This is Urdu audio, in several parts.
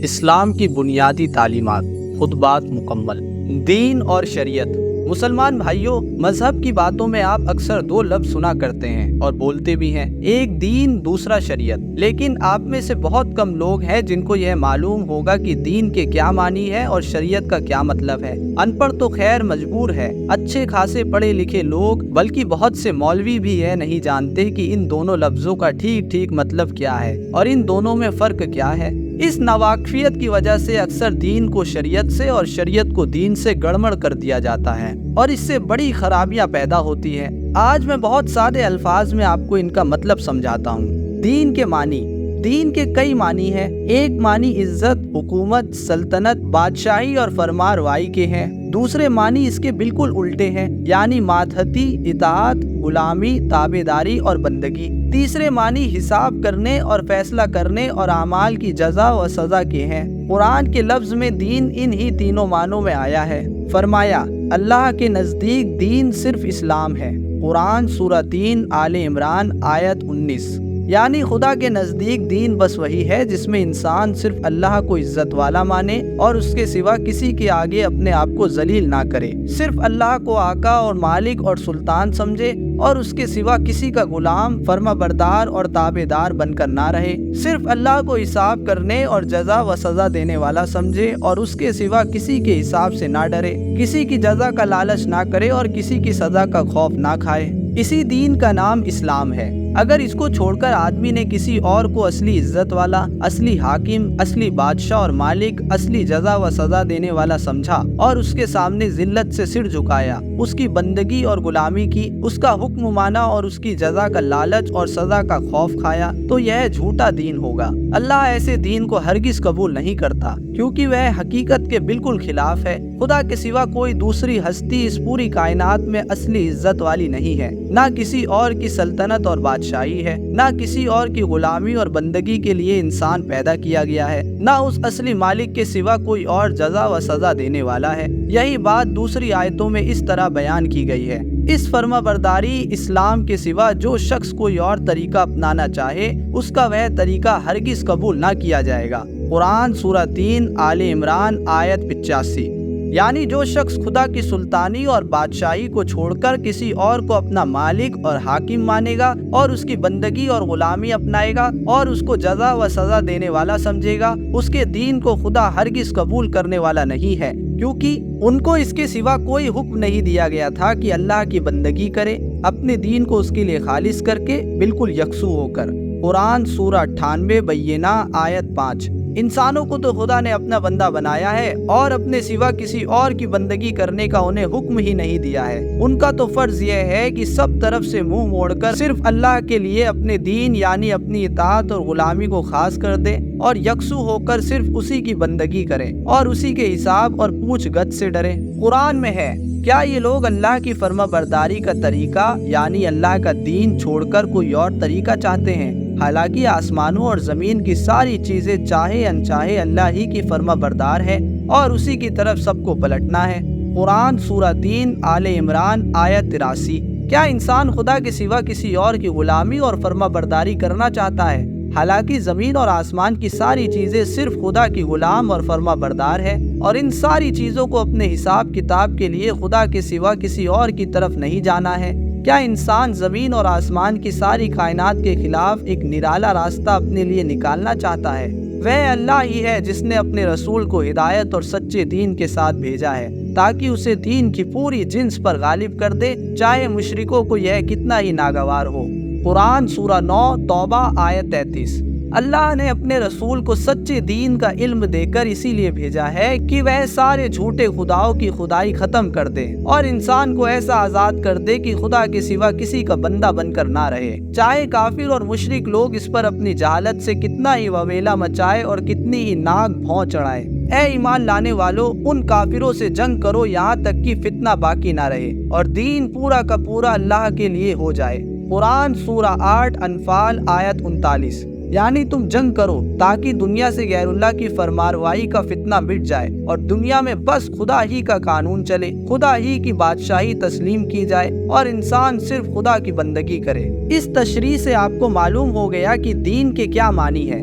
اسلام کی بنیادی تعلیمات، خطبات مکمل۔ دین اور شریعت۔ مسلمان بھائیوں، مذہب کی باتوں میں آپ اکثر دو لفظ سنا کرتے ہیں اور بولتے بھی ہیں، ایک دین، دوسرا شریعت۔ لیکن آپ میں سے بہت کم لوگ ہیں جن کو یہ معلوم ہوگا کہ دین کے کیا معنی ہے اور شریعت کا کیا مطلب ہے۔ ان پڑھ تو خیر مجبور ہے، اچھے خاصے پڑھے لکھے لوگ بلکہ بہت سے مولوی بھی یہ نہیں جانتے کہ ان دونوں لفظوں کا ٹھیک مطلب کیا ہے اور ان دونوں میں فرق کیا ہے۔ اس ناواقفیت کی وجہ سے اکثر دین کو شریعت سے اور شریعت کو دین سے گڑمڑ کر دیا جاتا ہے اور اس سے بڑی خرابیاں پیدا ہوتی ہیں۔ آج میں بہت سادے الفاظ میں آپ کو ان کا مطلب سمجھاتا ہوں۔ دین کے معنی۔ دین کے کئی معنی ہیں۔ ایک معنی عزت، حکومت، سلطنت، بادشاہی اور فرمانروائی کے ہیں۔ دوسرے معنی اس کے بالکل الٹے ہیں، یعنی ماتحتی، اطاعت، غلامی، تابعداری اور بندگی۔ تیسرے معنی حساب کرنے اور فیصلہ کرنے اور اعمال کی جزا و سزا کے ہیں۔ قرآن کے لفظ میں دین انہی تینوں معنوں میں آیا ہے۔ فرمایا، اللہ کے نزدیک دین صرف اسلام ہے۔ قرآن سورہ 3 آل عمران آیت 19۔ یعنی خدا کے نزدیک دین بس وہی ہے جس میں انسان صرف اللہ کو عزت والا مانے اور اس کے سوا کسی کے آگے اپنے آپ کو ذلیل نہ کرے، صرف اللہ کو آقا اور مالک اور سلطان سمجھے اور اس کے سوا کسی کا غلام، فرما بردار اور تابع دار بن کر نہ رہے، صرف اللہ کو حساب کرنے اور جزا و سزا دینے والا سمجھے اور اس کے سوا کسی کے حساب سے نہ ڈرے، کسی کی جزا کا لالچ نہ کرے اور کسی کی سزا کا خوف نہ کھائے۔ اسی دین کا نام اسلام ہے۔ اگر اس کو چھوڑ کر آدمی نے کسی اور کو اصلی عزت والا، اصلی حاکم، اصلی بادشاہ اور مالک، اصلی جزا و سزا دینے والا سمجھا اور اس کے سامنے ذلت سے سر جھکایا، اس کی بندگی اور غلامی کی، اس کا حکم مانا اور اس کی جزا کا لالچ اور سزا کا خوف کھایا، تو یہ جھوٹا دین ہوگا۔ اللہ ایسے دین کو ہرگز قبول نہیں کرتا، کیونکہ وہ حقیقت کے بالکل خلاف ہے۔ خدا کے سوا کوئی دوسری ہستی اس پوری کائنات میں اصلی عزت والی نہیں ہے، نہ کسی اور کی سلطنت اور بادشاہی ہے، نہ کسی اور کی غلامی اور بندگی کے لیے انسان پیدا کیا گیا ہے، نہ اس اصلی مالک کے سوا کوئی اور جزا و سزا دینے والا ہے۔ یہی بات دوسری آیتوں میں اس طرح بیان کی گئی ہے، اس فرما برداری اسلام کے سوا جو شخص کوئی اور طریقہ اپنانا چاہے اس کا وہ طریقہ ہرگز قبول نہ کیا جائے گا۔ قرآن سورہ 3 آل عمران آیت 85۔ یعنی جو شخص خدا کی سلطانی اور بادشاہی کو چھوڑ کر کسی اور کو اپنا مالک اور حاکم مانے گا اور اس کی بندگی اور غلامی اپنائے گا اور اس کو جزا و سزا دینے والا سمجھے گا، اس کے دین کو خدا ہرگز قبول کرنے والا نہیں ہے، کیونکہ ان کو اس کے سوا کوئی حکم نہیں دیا گیا تھا کہ اللہ کی بندگی کرے، اپنے دین کو اس کے لیے خالص کر کے بالکل یکسو ہو کر۔ قرآن سورہ 98 بینہ آیت 5۔ انسانوں کو تو خدا نے اپنا بندہ بنایا ہے اور اپنے سوا کسی اور کی بندگی کرنے کا انہیں حکم ہی نہیں دیا ہے۔ ان کا تو فرض یہ ہے کہ سب طرف سے منہ موڑ کر صرف اللہ کے لیے اپنے دین یعنی اپنی اطاعت اور غلامی کو خاص کر دیں اور یکسو ہو کر صرف اسی کی بندگی کریں اور اسی کے حساب اور پوچھ گچھ سے ڈریں۔ قرآن میں ہے، کیا یہ لوگ اللہ کی فرما برداری کا طریقہ یعنی اللہ کا دین چھوڑ کر کوئی اور طریقہ چاہتے ہیں؟ حالانکہ آسمانوں اور زمین کی ساری چیزیں چاہے انچاہے اللہ ہی کی فرما بردار ہے اور اسی کی طرف سب کو پلٹنا ہے۔ قرآن سورہ 3 آل عمران آیت 83۔ کیا انسان خدا کے سوا کسی اور کی غلامی اور فرما برداری کرنا چاہتا ہے؟ حالانکہ زمین اور آسمان کی ساری چیزیں صرف خدا کی غلام اور فرما بردار ہے اور ان ساری چیزوں کو اپنے حساب کتاب کے لیے خدا کے سوا کسی اور کی طرف نہیں جانا ہے۔ کیا انسان زمین اور آسمان کی ساری کائنات کے خلاف ایک نرالا راستہ اپنے لیے نکالنا چاہتا ہے؟ وہ اللہ ہی ہے جس نے اپنے رسول کو ہدایت اور سچے دین کے ساتھ بھیجا ہے تاکہ اسے دین کی پوری جنس پر غالب کر دے، چاہے مشرکوں کو یہ کتنا ہی ناگوار ہو۔ قرآن سورہ 9 توبہ آیت 33۔ اللہ نے اپنے رسول کو سچے دین کا علم دے کر اسی لیے بھیجا ہے کہ وہ سارے جھوٹے خداؤں کی خدائی ختم کر دے اور انسان کو ایسا آزاد کر دے کہ خدا کے سوا کسی کا بندہ بن کر نہ رہے، چاہے کافر اور مشرک لوگ اس پر اپنی جہالت سے کتنا ہی وویلا مچائے اور کتنی ہی ناک بھوں چڑھائے۔ اے ایمان لانے والو، ان کافروں سے جنگ کرو یہاں تک کہ فتنہ باقی نہ رہے اور دین پورا کا پورا اللہ کے لیے ہو جائے۔ قرآن سورہ 8 انفال آیت 39۔ یعنی تم جنگ کرو تاکہ دنیا سے غیر اللہ کی فرمانروائی کا فتنہ مٹ جائے اور دنیا میں بس خدا ہی کا قانون چلے، خدا ہی کی بادشاہی تسلیم کی جائے اور انسان صرف خدا کی بندگی کرے۔ اس تشریح سے آپ کو معلوم ہو گیا کہ دین کے کیا معنی ہے،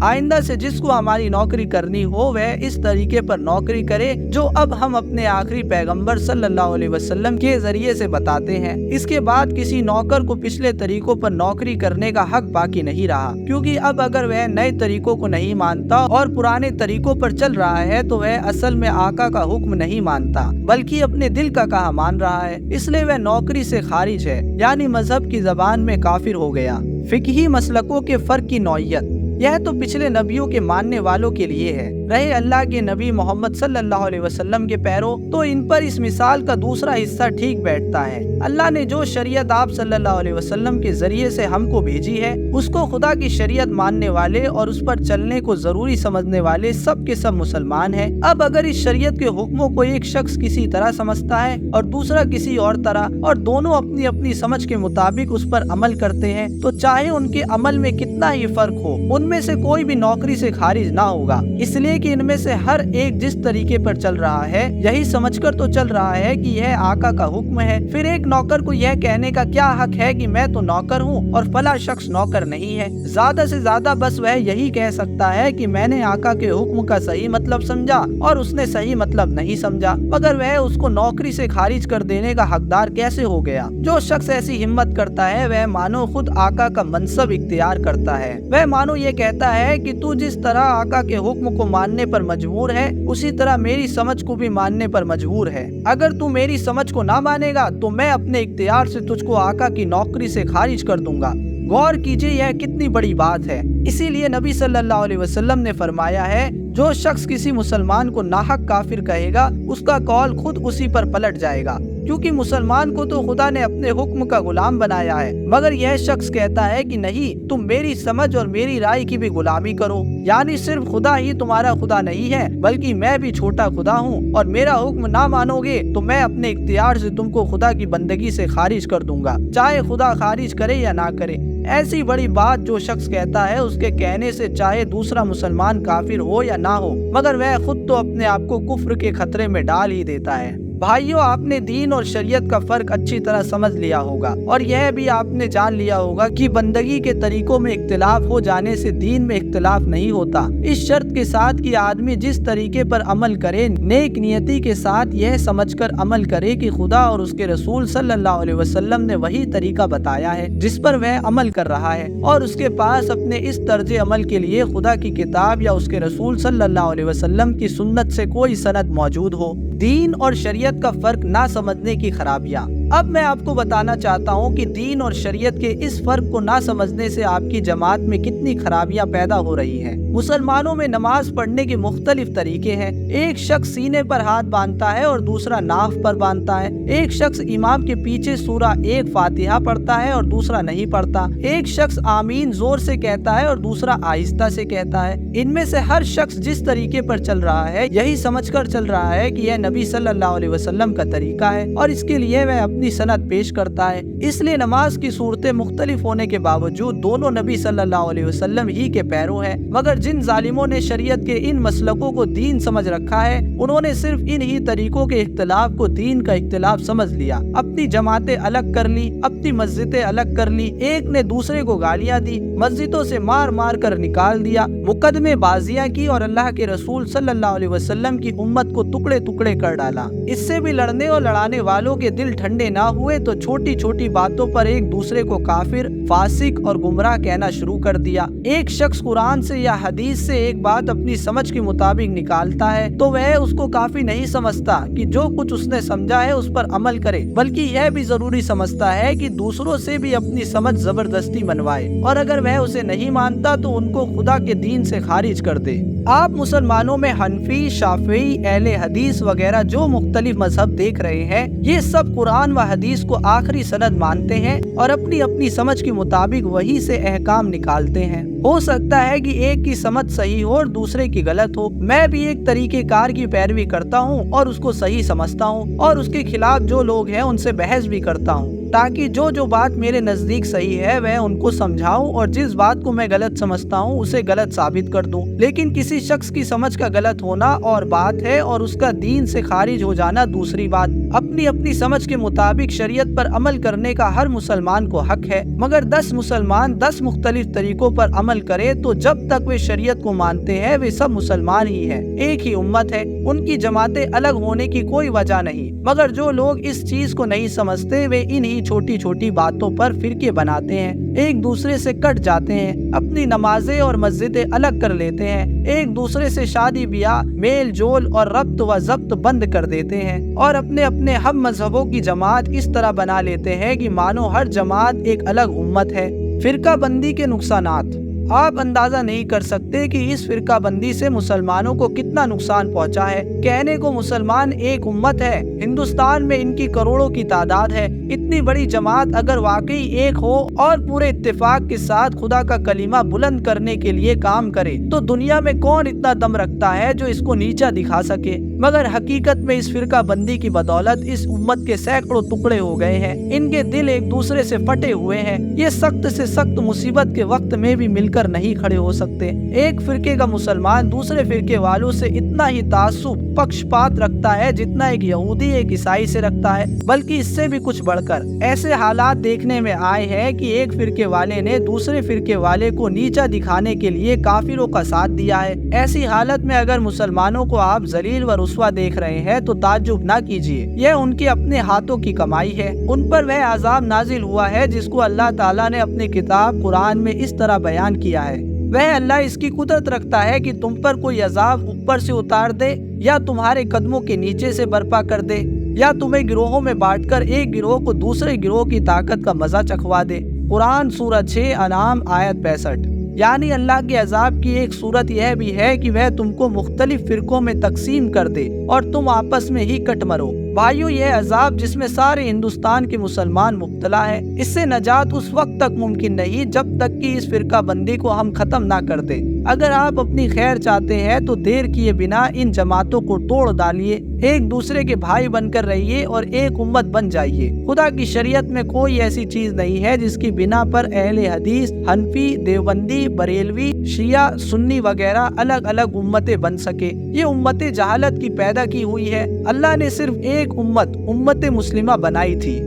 آئندہ سے جس کو ہماری نوکری کرنی ہو وہ اس طریقے پر نوکری کرے جو اب ہم اپنے آخری پیغمبر صلی اللہ علیہ وسلم کے ذریعے سے بتاتے ہیں۔ اس کے بعد کسی نوکر کو پچھلے طریقوں پر نوکری کرنے کا حق باقی نہیں رہا، کیونکہ اب اگر وہ نئے طریقوں کو نہیں مانتا اور پرانے طریقوں پر چل رہا ہے تو وہ اصل میں آقا کا حکم نہیں مانتا بلکہ اپنے دل کا کہا مان رہا ہے، اس لیے وہ نوکری سے خارج ہے، یعنی مذہب کی زبان میں کافر ہو گیا۔ فقہی مسلکوں کے فرق کی نوعیت، یہ تو پچھلے نبیوں کے ماننے والوں کے لیے ہے، رہے اللہ کے نبی محمد صلی اللہ علیہ وسلم کے پیرو تو ان پر اس مثال کا دوسرا حصہ ٹھیک بیٹھتا ہے۔ اللہ نے جو شریعت آپ صلی اللہ علیہ وسلم کے ذریعے سے ہم کو بھیجی ہے اس کو خدا کی شریعت ماننے والے اور اس پر چلنے کو ضروری سمجھنے والے سب کے سب مسلمان ہیں۔ اب اگر اس شریعت کے حکموں کو ایک شخص کسی طرح سمجھتا ہے اور دوسرا کسی اور طرح اور دونوں اپنی اپنی سمجھ کے مطابق اس پر عمل کرتے ہیں تو چاہے ان کے عمل میں کتنا ہی فرق ہو ان میں سے کوئی بھی نوکری سے خارج نہ ہوگا، اس لیے کہ ان میں سے ہر ایک جس طریقے پر چل رہا ہے یہی سمجھ کر تو چل رہا ہے کہ یہ آقا کا حکم ہے۔ پھر ایک نوکر کو یہ کہنے کا کیا حق ہے کہ میں تو نوکر ہوں اور فلاں شخص نوکر نہیں ہے؟ زیادہ سے زیادہ بس وہ یہی کہہ سکتا ہے کہ میں نے آقا کے حکم کا صحیح مطلب سمجھا اور اس نے صحیح مطلب نہیں سمجھا، مگر وہ اس کو نوکری سے خارج کر دینے کا حقدار کیسے ہو گیا؟ جو شخص ایسی ہمت کرتا ہے وہ مانو خود آقا کا منصب اختیار کرتا ہے، وہ مانو یہ کہتا ہے کہ تو جس طرح آقا کے حکم کو ماننے پر مجبور ہے اسی طرح میری سمجھ کو بھی ماننے پر مجبور ہے۔ اگر تو میری سمجھ کو نہ مانے گا تو میں اپنے اختیار سے تجھ کو آقا کی نوکری سے خارج کر دوں گا۔ غور کیجئے یہ کتنی بڑی بات ہے۔ اسی لیے نبی صلی اللہ علیہ وسلم نے فرمایا ہے جو شخص کسی مسلمان کو ناحق کافر کہے گا اس کا قول خود اسی پر پلٹ جائے گا، کیونکہ مسلمان کو تو خدا نے اپنے حکم کا غلام بنایا ہے، مگر یہ شخص کہتا ہے کہ نہیں، تم میری سمجھ اور میری رائے کی بھی غلامی کرو، یعنی صرف خدا ہی تمہارا خدا نہیں ہے بلکہ میں بھی چھوٹا خدا ہوں اور میرا حکم نہ مانو گے تو میں اپنے اختیار سے تم کو خدا کی بندگی سے خارج کر دوں گا، چاہے خدا خارج کرے یا نہ کرے۔ ایسی بڑی بات جو شخص کہتا ہے اس کے کہنے سے چاہے دوسرا مسلمان کافر ہو یا نہ ہو مگر وہ خود تو اپنے آپ کو کفر کے خطرے میں ڈال ہی دیتا ہے۔ بھائیو، آپ نے دین اور شریعت کا فرق اچھی طرح سمجھ لیا ہوگا اور یہ بھی آپ نے جان لیا ہوگا کہ بندگی کے طریقوں میں اختلاف ہو جانے سے دین میں اختلاف نہیں ہوتا، اس شرط کے ساتھ کہ آدمی جس طریقے پر عمل کرے نیک نیتی کے ساتھ یہ سمجھ کر عمل کرے کہ خدا اور اس کے رسول صلی اللہ علیہ وسلم نے وہی طریقہ بتایا ہے جس پر وہ عمل کر رہا ہے اور اس کے پاس اپنے اس طرز عمل کے لیے خدا کی کتاب یا اس کے رسول صلی اللہ علیہ وسلم کی سنت سے کوئی سند موجود ہو۔ دین اور شریعت کا فرق نہ سمجھنے کی خرابیاں۔ اب میں آپ کو بتانا چاہتا ہوں کہ دین اور شریعت کے اس فرق کو نہ سمجھنے سے آپ کی جماعت میں کتنی خرابیاں پیدا ہو رہی ہیں۔ مسلمانوں میں نماز پڑھنے کے مختلف طریقے ہیں، ایک شخص سینے پر ہاتھ باندھتا ہے اور دوسرا ناف پر باندھتا ہے، ایک شخص امام کے پیچھے سورہ ایک فاتحہ پڑھتا ہے اور دوسرا نہیں پڑھتا، ایک شخص آمین زور سے کہتا ہے اور دوسرا آہستہ سے کہتا ہے۔ ان میں سے ہر شخص جس طریقے پر چل رہا ہے یہی سمجھ کر چل رہا ہے کہ یہ نبی صلی اللہ علیہ وسلم کا طریقہ ہے اور اس کے لیے وہ اپنی سند پیش کرتا ہے۔ اس لیے نماز کی صورتیں مختلف ہونے کے باوجود دونوں نبی صلی اللہ علیہ وسلم ہی کے پیرو ہیں، مگر جن ظالموں نے شریعت کے ان مسلکوں کو دین سمجھ رکھا ہے انہوں نے صرف ان ہی طریقوں کے اختلاف کو دین کا اختلاف سمجھ لیا، اپنی جماعتیں الگ کر لی، اپنی مسجدیں الگ کر لی، ایک نے دوسرے کو گالیاں دی، مسجدوں سے مار مار کر نکال دیا، مقدمے بازیاں کی اور اللہ کے رسول صلی اللہ علیہ وسلم کی امت کو ٹکڑے ٹکڑے کر ڈالا۔ اس سے بھی لڑنے اور لڑانے والوں کے دل ٹھنڈے نہ ہوئے تو چھوٹی چھوٹی باتوں پر ایک دوسرے کو کافر، فاسق اور گمراہ کہنا شروع کر دیا۔ ایک شخص قرآن سے یا حدیث سے ایک بات اپنی سمجھ کے مطابق نکالتا ہے تو وہ اس کو کافی نہیں سمجھتا کہ جو کچھ اس نے سمجھا ہے اس پر عمل کرے، بلکہ یہ بھی ضروری سمجھتا ہے کہ دوسروں سے بھی اپنی سمجھ زبردستی منوائے اور اگر وہ اسے نہیں مانتا تو ان کو خدا کے دین سے خارج کر دے۔ آپ مسلمانوں میں حنفی، شافعی، اہل حدیث وغیرہ جو مختلف مذہب دیکھ رہے ہیں یہ سب قرآن و حدیث کو آخری سند مانتے ہیں اور اپنی اپنی سمجھ کے مطابق وہی سے احکام نکالتے ہیں۔ ہو سکتا ہے کہ ایک کی سمجھ صحیح ہو اور دوسرے کی غلط ہو، میں بھی ایک طریقہ کار کی پیروی کرتا ہوں اور اس کو صحیح سمجھتا ہوں اور اس کے خلاف جو لوگ ہیں ان سے بحث بھی کرتا ہوں، تاکہ جو بات میرے نزدیک صحیح ہے وہ ان کو سمجھاؤں اور جس بات کو میں غلط سمجھتا ہوں اسے غلط ثابت کر دوں۔ لیکن کسی شخص کی سمجھ کا غلط ہونا اور بات ہے اور اس کا دین سے خارج ہو جانا دوسری بات۔ اپنی سمجھ کے مطابق شریعت پر عمل کرنے کا ہر مسلمان کو حق ہے، مگر 10 مسلمان 10 مختلف طریقوں پر عمل کرے تو جب تک وہ شریعت کو مانتے ہیں وہ سب مسلمان ہی ہیں، ایک ہی امت ہے، ان کی جماعتیں الگ ہونے کی کوئی وجہ نہیں۔ مگر جو لوگ اس چیز کو نہیں سمجھتے وہ انہی چھوٹی چھوٹی باتوں پر فرقے بناتے ہیں، ایک دوسرے سے کٹ جاتے ہیں، اپنی نمازیں اور مسجدیں الگ کر لیتے ہیں، ایک دوسرے سے شادی بیاہ، میل جول اور ربط و ضبط بند کر دیتے ہیں، اور اپنے ہم مذہبوں کی جماعت اس طرح بنا لیتے ہیں کہ مانو ہر جماعت ایک الگ امت ہے۔ فرقہ بندی کے نقصانات۔ آپ اندازہ نہیں کر سکتے کہ اس فرقہ بندی سے مسلمانوں کو کتنا نقصان پہنچا ہے۔ کہنے کو مسلمان ایک امت ہے، ہندوستان میں ان کی کروڑوں کی تعداد ہے۔ اتنی بڑی جماعت اگر واقعی ایک ہو اور پورے اتفاق کے ساتھ خدا کا کلمہ بلند کرنے کے لیے کام کرے تو دنیا میں کون اتنا دم رکھتا ہے جو اس کو نیچا دکھا سکے؟ مگر حقیقت میں اس فرقہ بندی کی بدولت اس امت کے سینکڑوں ٹکڑے ہو گئے ہیں، ان کے دل ایک دوسرے سے پھٹے ہوئے ہیں، یہ سخت سے سخت مصیبت کے وقت میں بھی مل کر نہیں کھڑے ہو سکتے۔ ایک فرقے کا مسلمان دوسرے فرقے والوں سے اتنا ہی تعصب پکشپات رکھتا ہے جتنا ایک یہودی ایک عیسائی سے رکھتا ہے، بلکہ اس سے بھی کچھ بڑھ کر۔ ایسے حالات دیکھنے میں آئے ہیں کہ ایک فرقے والے نے دوسرے فرقے والے کو نیچا دکھانے کے لیے کافروں کا ساتھ دیا ہے۔ ایسی حالت میں اگر مسلمانوں کو آپ ذلیل و رسوا دیکھ رہے ہیں تو تعجب نہ کیجیے، یہ ان کے اپنے ہاتھوں کی کمائی ہے۔ ان پر وہ عذاب نازل ہوا ہے جس کو اللہ تعالیٰ نے اپنی کتاب قرآن میں اس طرح بیان کیا ہے۔ وہ اللہ اس کی قدرت رکھتا ہے کہ تم پر کوئی عذاب اوپر سے اتار دے یا تمہارے قدموں کے نیچے سے برپا کر دے یا تمہیں گروہوں میں بانٹ کر ایک گروہ کو دوسرے گروہ کی طاقت کا مزہ چکھوا دے۔ قرآن سورہ 6 انعام آیت 65۔ یعنی اللہ کے عذاب کی ایک صورت یہ بھی ہے کہ وہ تم کو مختلف فرقوں میں تقسیم کر دے اور تم آپس میں ہی کٹ مرو۔ بھائیو، یہ عذاب جس میں سارے ہندوستان کے مسلمان مبتلا ہے، اس سے نجات اس وقت تک ممکن نہیں جب تک کہ اس فرقہ بندی کو ہم ختم نہ کر دیں۔ اگر آپ اپنی خیر چاہتے ہیں تو دیر کیے بنا ان جماعتوں کو توڑ ڈالیے، ایک دوسرے کے بھائی بن کر رہیے اور ایک امت بن جائیے۔ خدا کی شریعت میں کوئی ایسی چیز نہیں ہے جس کی بنا پر اہل حدیث، حنفی، دیوبندی، بریلوی، شیعہ، سنی وغیرہ الگ الگ امتیں بن سکے۔ یہ امتیں جہالت کی پیدا کی ہوئی ہے۔ اللہ نے صرف ایک امت مسلمہ بنائی تھی